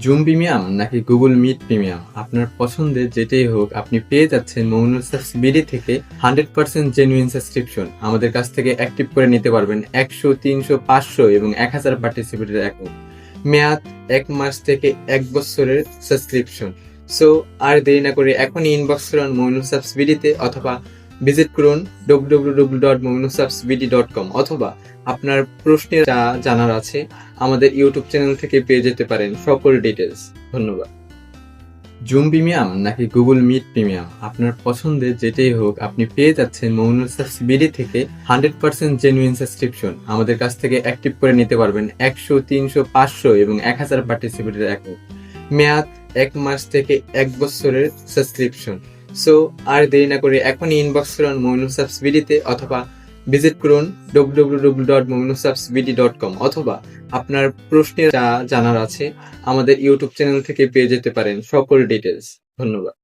Zoom premium নাকি Google meet premium, আপনার পছন্দের যেটাই হোক আপনি পেয়ে যাচ্ছেন মমিনুল সাবস বিডি থেকে 100% জেনুইন সাবস্ক্রিপশন। আমাদের কাছ থেকে অ্যাক্টিভ করে নিতে পারবেন 100, 300, 500 এবং 1000 পার্টিসিপেটের অ্যাকাউন্ট। মেয়াদ 1 মাস থেকে 1 বছরের সাবস্ক্রিপশন। সো আর দেরি না করে এখনই ইনবক্স করুন মমিনুল সাবস বিডিতে, অথবা ভিজিট করুন www.mominulsubsbd.com, অথবা আপনার প্রশ্নের যা জানার আছে আমাদের ইউটিউব চ্যানেল থেকে পেয়ে যেতে পারেন সকল ডিটেলস। ধন্যবাদ। জুম প্রিমিয়াম নাকি গুগল মিট প্রিমিয়াম, আপনার পছন্দের যেটাই হোক আপনি পেয়ে যাচ্ছেন মমিনুল সাবস বিডি থেকে 100% জেনুইন সাবস্ক্রিপশন। আমাদের কাছ থেকে অ্যাক্টিভ করে নিতে পারবেন 100, 300, 500 এবং 1000 পার্টিসিপেটের অ্যাকাউন্ট। মেয়াদ 1 মাস থেকে 1 বছরের সাবস্ক্রিপশন। সো আর দেরি না করে এখনই ইনবক্স করুন মমিনুল সাবস বিডিতে, অথবা ভিজিট করুন www.mominulsubsbd.com, অথবা আপনার প্রশ্নের যা জানার আছে আমাদের ইউটিউব চ্যানেল থেকে পেয়ে যেতে পারেন সকল ডিটেলস। ধন্যবাদ।